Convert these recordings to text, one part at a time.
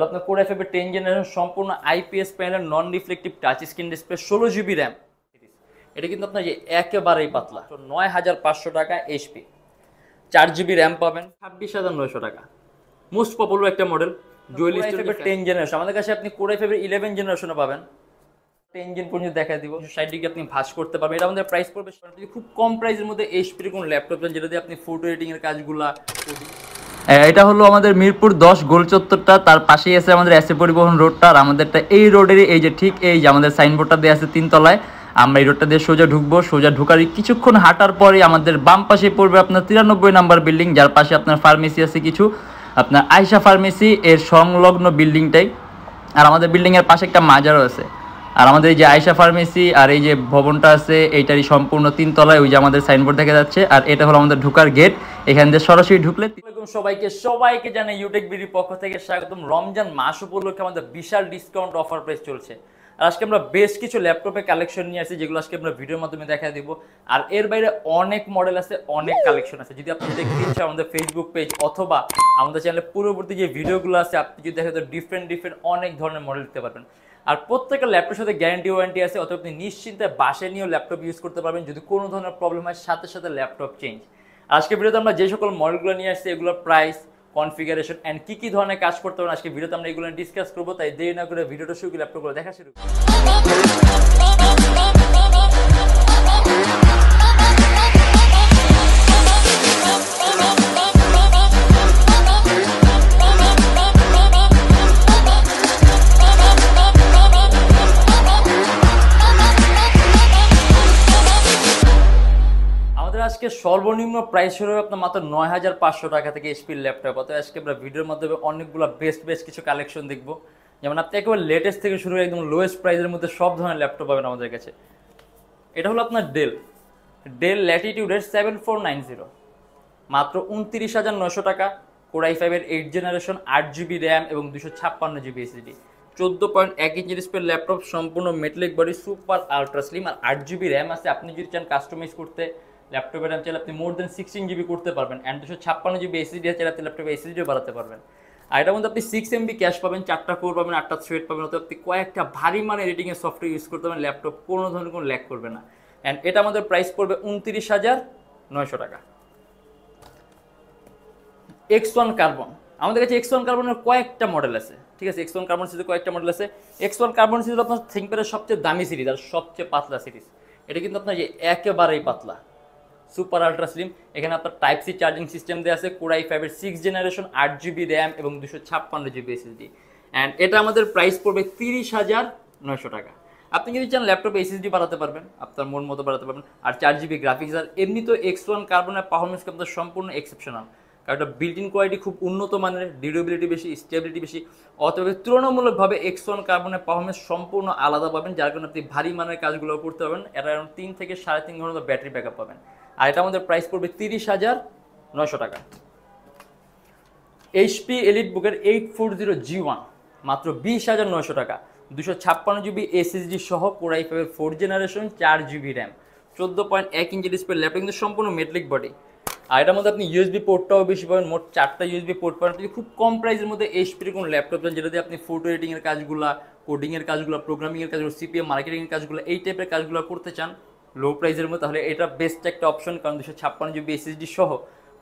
আপনার core i5 এর 10 generation সম্পূর্ণ IPS panel non reflective touch screen display 16 GB RAM. এটা কিন্তু আপনার যে একেবারেই পাতলা। 9500 টাকা এইচপি, 4 জিবি র্যাম পাবেন, 26,900 টাকা। মোস্ট পপুলার একটা মডেল ডুয়াল স্টোরেজ 10 জেনারেশন। আমাদের কাছে আপনি কোর i5 এর 11 জেনারেশনও পাবেন। 10 জেন পর্যন্ত দেখা দিব, 60 ডিগ্রি আপনি ভাঁজ করতে পারবেন। এটা আমাদের প্রাইস পড়বে খুব কম প্রাইসের মধ্যে এইচপির কোন ল্যাপটপ দেন যেটা দিয়ে আপনি ফটো এডিটিং এর কাজগুলা। এটা হলো আমাদের মিরপুর 10 গোল চত্বরটা, তার পাশেই আছে আমাদের এসএ পরিবহন রোডটা। আর আমাদেরটা এই রোডেরই এই যে ঠিক এই যে আমাদের সাইনবোর্ডটা দেওয়া আছে 3 তলায়। আমরা এই রোডটা দিয়ে সোজা ঢুকবো, সোজা ঢুকার কিছুক্ষণ হাঁটার পরে আমাদের বাম পাশে পড়বে আপনার 93 নাম্বার বিল্ডিং, যার পাশে আপনার ফার্মেসি আছে কিছু, আপনার আয়শা ফার্মেসি এর সংলগ্ন বিল্ডিংটাই। আর আমাদের বিল্ডিংয়ের পাশে একটা মাজারও আছে। আর আমাদের এই যে আয়শা ফার্মেসি আর এই যে ভবনটা আছে এইটারই সম্পূর্ণ 3 তলায় ওই যে আমাদের সাইনবোর্ড দেখা যাচ্ছে। আর এটা হলো আমাদের ঢুকার গেট, এখান দিয়ে সরাসরি ঢুকলে। সবাইকে জানাই ইউটেকবিডির পক্ষ থেকে স্বাগতম। রমজান মাস উপলক্ষে আমাদের বিশাল ডিসকাউন্ট অফার প্রাইস চলছে। আর আজকে আমরা বেশ কিছু ল্যাপটপের কালেকশন নিয়ে আসি যেগুলো আজকে আমরা ভিডিওর মাধ্যমে দেখা দিব। আর এর বাইরে অনেক মডেল আছে, অনেক কালেকশন আছে। যদি আপনি দেখতে ইচ্ছা আমাদের ফেসবুক পেজ অথবা আমাদের চ্যানেলে পূর্ববর্তী যে ভিডিওগুলো আছে আপনি যদি দেখেন তো ডিফারেন্ট অনেক ধরনের মডেল দিতে পারবেন। আর প্রত্যেকটা ল্যাপটপের সাথে গ্যারান্টি ওয়ারেন্টি আছে, অথবা আপনি নিশ্চিন্তে বাসায় নিয়েও ল্যাপটপ ইউজ করতে পারবেন। যদি কোনো ধরনের প্রবলেম হয় সাথে সাথে ল্যাপটপ চেঞ্জ। আজকে ভিডিওতে আমরা যে সকল মডেলগুলো নিয়ে আসছি এগুলোর প্রাইস, কনফিগারেশন এন্ড কি ধরনের কাজ করতে পারেন আজকে ভিডিওতে আমরা এগুলো ডিসকাস করবো। তাই দেরি না করে ভিডিওটা শুরু করে ল্যাপটপগুলো দেখা শুরু করব। আজকে সর্বনিম্ন প্রাইস শুরু হবে আপনার মাত্র 9500 টাকা থেকে এইচপির ল্যাপটপ। অর্থাৎ আজকে আমরা ভিডিওর মাধ্যমে অনেকগুলো বেস্ট কিছু কালেকশন দেখবো। যেমন আপনি একেবারে লেটেস্ট থেকে শুরু একদম লোয়েস্ট প্রাইসের মধ্যে সব ধরনের ল্যাপটপ পাবেন আমাদের কাছে। এটা হলো আপনার ডেল ল্যাটিটিউডের 7490, মাত্র 29,900 টাকা। কোর i5 এর 8 জেনারেশন, 8 জিবি র্যাম এবং 256 GB SSD, 14.1 inch display laptop, সম্পূর্ণ metallic body, super ultra slim. আর 8 জিবি র্যাম আছে। আপনি যদি চান কাস্টমাইজ করতে ল্যাপটপের র্যাম চাইলে আপনি মোর দেন 16 জিবি করতে পারবেন। অ্যান্ড 256 জিবি এসএসডি চাইলে আপনি ল্যাপটপে এসএসডিও বাড়াতে পারবেন। আর এটার মধ্যে আপনি 6 MB ক্যাশ পাবেন, 4টা কোর পাবেন, 8টা থ্রেড পাবেন। অর্থাৎ আপনি কয়েকটা ভারী মানে এডিটিংয়ের সফটওয়্যার ইউজ করতে পারবেন, ল্যাপটপ কোনো ধরনের কোনো ল্যাগ করবে না। অ্যান্ড এটা আমাদের প্রাইস পড়বে 29,900 টাকা। X1 কার্বন, আমাদের কাছে X1 কার্বনের কয়েকটা মডেল আছে, ঠিক আছে। X1 কার্বন সিরিজের কয়েকটা মডেল আছে। X1 কার্বন সিরিজ আপনার থিংকপ্যাডের সবচেয়ে দামি সিরিজ আর সবচেয়ে পাতলা সিরিজ। এটা কিন্তু আপনার যে একেবারেই পাতলা, সুপার আলট্রা স্লিম। এখানে আপনার টাইপ সি চার্জিং সিস্টেম দেওয়া আছে। কোর i5 এর 6 জেনারেশন, 8 জিবি র্যাম এবং 256 জিবি এসএসডি। অ্যান্ড এটা আমাদের প্রাইস পড়বে 30,900 টাকা। আপনি যদি চান ল্যাপটপে এসএসডি বাড়াতে পারবেন, আপনার মন মতো বাড়াতে পারবেন। আর 4 জিবি গ্রাফিক্স। আর এমনি তো X1 কার্বনের পারফরমেন্স আপনার সম্পূর্ণ এক্সেপশনাল, কারণ এটা বিল্ট ইন কোয়ালিটি খুব উন্নত মানের, ডিউরেবিলিটি বেশি, স্টেবিলিটি বেশি। অতএব তুলনামূলকভাবে X1 কার্বনের পারফরমেন্স সম্পূর্ণ আলাদা পাবেন, যার কারণে আপনি ভারী মানের কাজগুলো করতে পারবেন। এটা অ্যারাউন্ড 3 থেকে 3.5 ঘন্টা ব্যাটারি ব্যাকআপ পাবেন। আর এটা আমাদের প্রাইস পড়বে 30,900 টাকা। এইচপি এলিটবুকের 840G1, মাত্র 20,900 টাকা। 256 জিবি এসএসডি সহ কোর i5 এর 4 generation, 4 GB RAM, 14.1 inch display laptop, কিন্তু সম্পূর্ণ মেটালিক বডি। আর এটার মধ্যে আপনি ইউএসবি পোর্টটাও বেশি পাবেন, মোট 4টা ইউএসবি পোর্ট পাবেন। আপনি খুব কম প্রাইসের মধ্যে এইচপির কোন ল্যাপটপ দেন যেটা দিয়ে আপনি ফটো এডিটিংয়ের কাজগুলো, কোডিংয়ের কাজগুলো, প্রোগ্রামিংয়ের কাজগুলো, সিপিএম মার্কেটিংয়ের কাজগুলো, এই টাইপের কাজগুলো করতে চান লো প্রাইসের মধ্যে, তাহলে এটা বেস্ট একটা অপশন। কারণ 256 জিবি এসএসডি সহ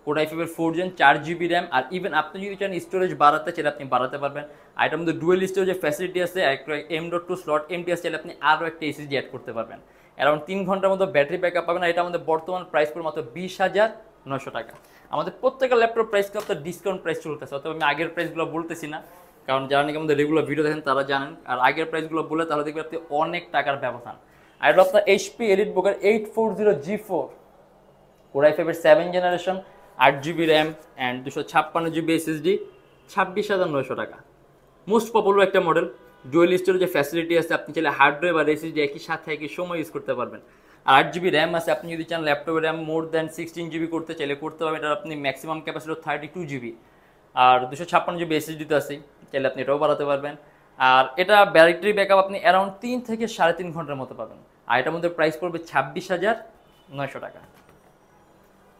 কোর i5 এর 4 জেন, 4 জিবি র্যাম। আর ইভেন আপনি যদি চান স্টোরেজ বাড়াতে চাইলে আপনি বাড়াতে পারবেন। আর এটার মধ্যে ডুয়েল স্টোরেজের ফ্যাসিলিটি আছে, একটা M.2 স্লট এমটি চাইলে আপনি আরও একটা এসএসডি অ্যাড করতে পারবেন। অ্যারাউন্ড 3 ঘন্টার মতো ব্যাটারি ব্যাকআপ পাবেন। আর এটা আমাদের বর্তমান প্রাইস পড়ে মাত্র 20,900 টাকা। আমাদের প্রত্যেকটা ল্যাপটপ প্রাইস কিন্তু আপনার ডিসকাউন্ট প্রাইস চলতেছে, অথবা আমি আগের প্রাইসগুলো বলতেছি না, কারণ যারা নাকি আমাদের রেগুলার ভিডিও দেখেন তারা জানেন। আর আগের প্রাইসগুলো বলে তাহলে দেখবেন আপনি অনেক টাকার ব্যবধান। আর এটা আপনার এইচপি এলিটবুকের 840G4, কোর i5 এর 7 generation, 8 GB RAM and 256 GB SSD, 26,900 টাকা। মোস্ট পপুলার একটা মডেল, ডুয়েল স্টোরেজের ফ্যাসিলিটি আছে। আপনি চাইলে হার্ড ড্রাইভ আর এসএসডি একই সাথে একই সময় ইউজ করতে পারবেন। আর 8 জিবি র্যাম আছে। আপনি যদি চান ল্যাপটপের র্যাম মোর দ্যান 16 জিবি করতে চাইলে করতে পারবেন। এটা আপনি ম্যাক্সিমাম ক্যাপাসিটি 32 জিবি। আর 256 জিবি এসএসডি তো আছে, চাইলে আপনি এটাও বাড়াতে পারবেন। আর এটা ব্যাটারি ব্যাকআপ আপনি অ্যারাউন্ড 3 থেকে 3.5 ঘন্টার মতো পাবেন। আর এটার মধ্যে প্রাইস পড়বে 26,900 টাকা।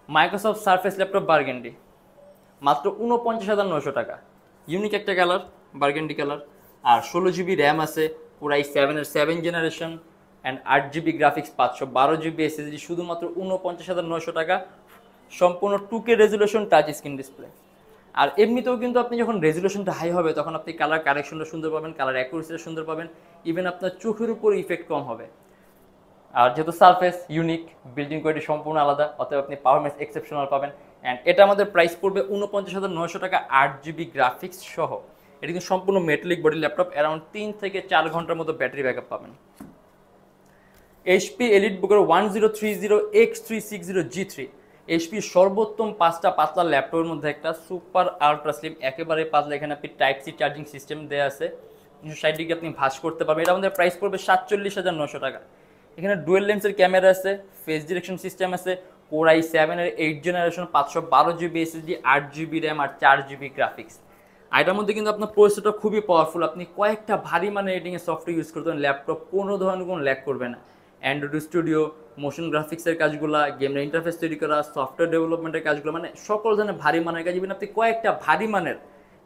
মাইক্রোসফট সারফেস ল্যাপটপ বার্গেন্ডি, মাত্র 49,900 টাকা। ইউনিক একটা কালার, বার্গেন্ডি কালার। আর 16GB র্যাম আছে, পুরাই 7-এর 7 generation, and 8GB graphics, 512GB SSD, শুধুমাত্র 49,900 টাকা। সম্পূর্ণ 2K resolution touch screen display. আর এমনিতেও কিন্তু আপনি যখন রেজুলেশনটা হাই হবে তখন আপনি কালার কারেকশনটা সুন্দর পাবেন, কালার অ্যাকুরেসিটা সুন্দর পাবেন, ইভেন আপনার চোখের উপর ইফেক্ট কম হবে। আর যেহেতু সারফেস ইউনিক, বিল্ডিং কোয়ালিটি সম্পূর্ণ আলাদা, অতএব আপনি পারফরমেন্স এক্সেপশনাল পাবেন। অ্যান্ড এটা আমাদের প্রাইস পড়বে 49,900 টাকা, 8GB গ্রাফিক্স সহ। এটা কিন্তু সম্পূর্ণ মেটালিক বডি ল্যাপটপ, অ্যারাউন্ড 3 থেকে 4 ঘন্টার মতো ব্যাটারি ব্যাকআপ পাবেন। HP এলিটবুকের 1030X360G3, HP সর্বোত্তম 5টা পাতলা ল্যাপটপের মধ্যে একটা, সুপার আলট্রা স্লিম, একেবারে পাতলা। এখানে আপনি টাইপ সি চার্জিং সিস্টেম দেওয়া আছে, 360 ডিগ্রি আপনি ভাঁজ করতে পারবেন। এটা আমাদের প্রাইস পড়বে 47,900 টাকা। এখানে ডুয়েল লেন্সের ক্যামেরা আছে, ফেস ডিরেকশন সিস্টেম আছে, Core i7-এর 8 generation, 512GB SSD, 8GB RAM আর 4GB গ্রাফিক্স। আর এটার মধ্যে কিন্তু আপনার প্রসেসরটা খুবই পাওয়ারফুল, আপনি কয়েকটা ভারী মানের এডিটিংয়ের সফটওয়্যার ইউজ করতে পারেন, ল্যাপটপ কোনো ধরনের কোনো ল্যাগ করবে না। অ্যান্ড্রয়েড স্টুডিও, মোশন গ্রাফিক্সের কাজগুলো, গেমের ইন্টারফেস তৈরি করা, সফটওয়্যার ডেভেলপমেন্টের কাজগুলো, মানে সকল ধরনের ভারী মানের কাজ, ইভেন আপনি কয়েকটা ভারী মানের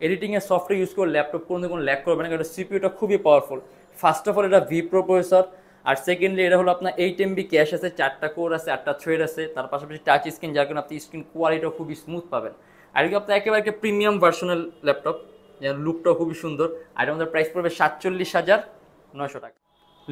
এডিটিংয়ের সফটওয়্যার ইউজ করে ল্যাপটপ কোনো ল্যাগ করবে না, কারণ সিপিইউটা খুবই পাওয়ারফুল। ফার্স্ট অফ অল এটা Pro প্রসেসর, আর সেকেন্ডলি এটা হলো আপনার 8MB ক্যাশ আছে, 4টা কোর আছে, 8টা থ্রেড আছে, তার পাশাপাশি টাচ স্ক্রিন, যার কারণে আপনি স্ক্রিন কোয়ালিটিও খুবই স্মুথ পাবেন। আর এটা আপনার একেবারে একটা প্রিমিয়াম ভার্সনাল ল্যাপটপ, যার লুকটাও খুবই সুন্দর। আর এটা আমাদের প্রাইস পড়বে 47,900 টাকা।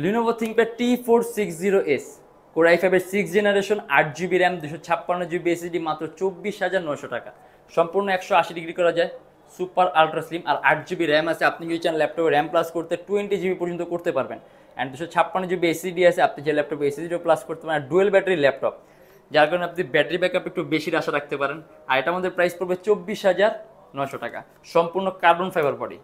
Lenovo ThinkPad T460S, Core i5-এর 6 generation, 8GB RAM, 256GB SSD, মাত্র 24,900 টাকা। সম্পূর্ণ 180 ডিগ্রি করা যায়, সুপার আলট্রা স্লিম, আর 8GB র্যাম আছে। আপনি যদি চান ল্যাপটপে র্যাম প্লাস করতে 20GB পর্যন্ত করতে পারবেন। অ্যান্ড 256GB SSD আছে, আপনি যে ল্যাপটপে SSDও প্লাস করতে পারেন। ডুয়েল ব্যাটারি ল্যাপটপ, যার কারণে আপনি ব্যাটারি ব্যাকআপ একটু বেশির আশা রাখতে পারেন। আর এটা আমাদের প্রাইস পড়বে 24,900 টাকা, সম্পূর্ণ কার্বন ফাইবার বডি।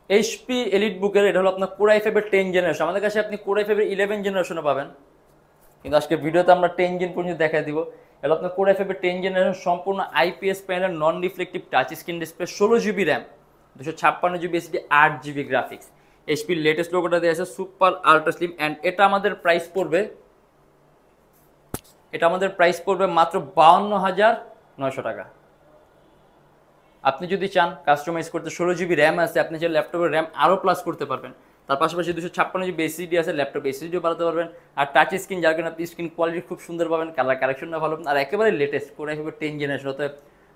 HP এলিটবুকের এটা হলো আপনার Core i5-এর 10 জেনারেশন। আমাদের কাছে আপনি Core i5-এর 11 জেনারেশনও পাবেন, কিন্তু আজকে ভিডিওতে আমরা 10 জেন পর্যন্ত দেখাই দিব। এটা আপনার Core i5-এর 10 জেনারেশন, সম্পূর্ণ IPS panel, non reflective touch screen display, 16GB RAM, 256GB SSD, 8GB graphics. HP latest লোগোটা দেওয়া আছে, সুপার আলট্রা স্লিম। অ্যান্ড এটা আমাদের প্রাইস পড়বে মাত্র 52,900 টাকা। আপনি যদি চান কাস্টমাইজ করতে, 16GB র্যাম আছে, আপনি যে ল্যাপটপের র্যাম আরও প্লাস করতে পারবেন। তার পাশাপাশি 256GB SSD আছে, ল্যাপটপ SSDও বাড়াতে পারবেন। আর টাচ স্ক্রিন, যার কারণে আপনি স্ক্রিন কোয়ালিটি খুব সুন্দর পাবেন, কালার কারেকশনটা ভালো পাবেন। আর একেবারে লেটেস্ট Core i5-এর 10 জেনারেশন, অতএব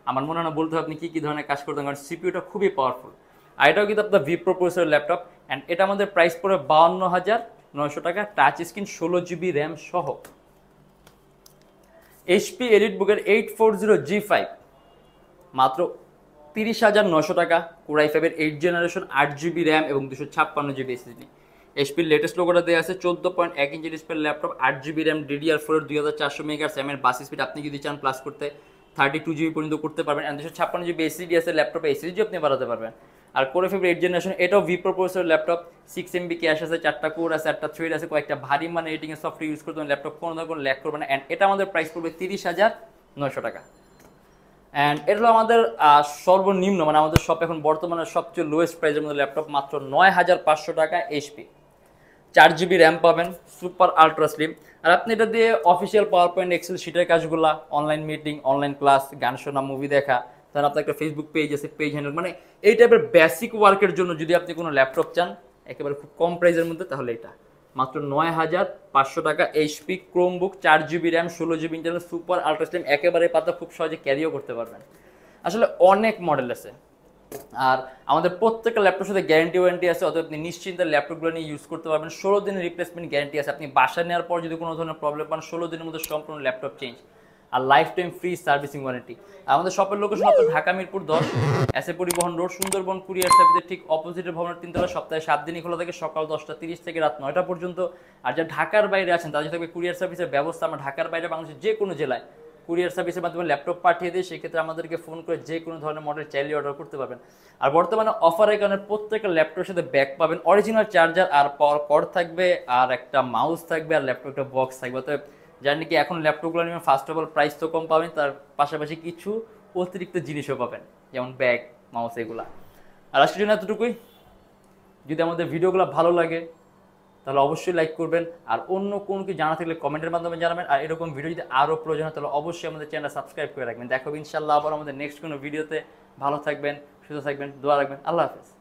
আমার মনে হয় না বলতে হবে আপনি কী ধরনের কাজ করতেন, কারণ সিপিইউটা খুবই পাওয়ারফুল। আর এটাও কিন্তু আপনার Pro প্রসেসরের ল্যাপটপ। অ্যান্ড এটা আমাদের প্রাইস পড়বে 52,900 টাকা, টাচ স্ক্রিন, 16GB র্যাম সহ। HP এলিটবুকের 840G5, মাত্র 30,900 টাকা, Core i5-এর 8 জেনারেশন, 8GB র্যাম এবং 256GB SSD। HPর লেটেস্ট লোগোটা দেওয়া আছে, 14.1 inch display laptop, 8GB RAM, DDR4-এর 2400 মেগাহার্টজ এর বাস স্পিড, আপনি যদি চান প্লাস করতে 32GB পর্যন্ত করতে পারবেন। আর 256GB SSD আছে, ল্যাপটপে SSD আপনি বাড়াতে পারবেন। আর Core i5-এর 8 জেনারেশন, এটাও Pro processor laptop, 6MB cash আছে, 4টা কোর আছে, 8টা থ্রেড আছে, কয়েকটা ভারী মানে এডিটিংয়ের সফটওয়্যার ইউজ করতে ল্যাপটপ কোনো ল্যাগ করবে না। অ্যান্ড এটা আমাদের প্রাইস পড়বে 30,900 টাকা। অ্যান্ড এটা হলো আমাদের সর্বনিম্ন, মানে আমাদের শপ এখন বর্তমানে সবচেয়ে লোয়েস্ট প্রাইসের মধ্যে ল্যাপটপ, মাত্র 9,500 টাকা। HP 4GB র্যাম পাবেন, সুপার আলট্রা স্লিম। আর আপনি এটা দিয়ে অফিসিয়াল পাওয়ার পয়েন্ট, এক্সেল শিটের কাজগুলো, অনলাইন মিটিং, অনলাইন ক্লাস, গান শোনা, মুভি দেখা, তাহলে আপনার একটা ফেসবুক পেজ আছে, পেজ হ্যান্ডেল, মানে এই টাইপের বেসিক ওয়ার্কের জন্য যদি আপনি কোনো ল্যাপটপ চান একেবারে খুব কম প্রাইসের মধ্যে, তাহলে এটা মাত্র 9,500 টাকা। HP Chromebook, 4GB RAM, 16GB internal, super ultra slim, একেবারে পাতা, খুব সহজে ক্যারিও করতে পারবেন। আসলে অনেক মডেল আছে, আর আমাদের প্রত্যেকটা ল্যাপটপের সাথে গ্যারান্টি ওয়ারেন্টি আছে, অতএব আপনি নিশ্চিন্তে ল্যাপটপগুলো নিয়ে ইউজ করতে পারবেন। 16 দিনের রিপ্লেসমেন্ট গ্যারান্টি আছে, আপনি বাসা নেওয়ার পর যদি কোনো ধরনের প্রবলেম পান 16 দিনের মধ্যে সম্পূর্ণ ল্যাপটপ চেঞ্জ। আর life time free servicing warranty. আমাদের শপের লোকেশন আপনার Dhaka Mirpur 10, SA Paribahan road, Sundarban courier সার্ভিসের ঠিক অপোজিটের ভবনের 3 তলা। সপ্তাহে 7 দিনই খোলা থাকে, সকাল 10টা 30 থেকে রাত 9টা পর্যন্ত। আর যারা ঢাকার বাইরে আছেন তাদের থাকবে কুরিয়ার সার্ভিসের ব্যবস্থা। আমরা ঢাকার বাইরে বাংলাদেশের যে কোনো জেলায় কুরিয়ার সার্ভিসের মাধ্যমে ল্যাপটপ পাঠিয়ে দিই, সেক্ষেত্রে আমাদেরকে ফোন করে যে কোনো ধরনের মডেল চাইলে অর্ডার করতে পারবেন। আর বর্তমানে অফারের কারণে প্রত্যেকটা ল্যাপটপের সাথে ব্যাগ পাবেন, অরিজিনাল চার্জার আর পাওয়ার কর্ড থাকবে, আর একটা মাউস থাকবে, আর ল্যাপটপ একটা বক্স থাকবে। তো যার নাকি এখন ল্যাপটপগুলো নেবেন, ফার্স্ট অফ অল প্রাইস তো কম পাবেন, তার পাশাপাশি কিছু অতিরিক্ত জিনিসও পাবেন, যেমন ব্যাগ, মাউস, এগুলা। আর আজকের জন্য এতটুকুই। যদি আমাদের ভিডিওগুলো ভালো লাগে তাহলে অবশ্যই লাইক করবেন, আর অন্য কোনো কিছু জানা থাকলে কমেন্টের মাধ্যমে জানাবেন। আর এরকম ভিডিও যদি আরও প্রয়োজন হয় তাহলে অবশ্যই আমাদের চ্যানেল সাবস্ক্রাইব করে রাখবেন। দেখো ইনশাল্লাহ আবার আমাদের নেক্সট কোনো ভিডিওতে। ভালো থাকবেন, সুস্থ থাকবেন, দোয়া রাখবেন। আল্লাহ হাফেজ।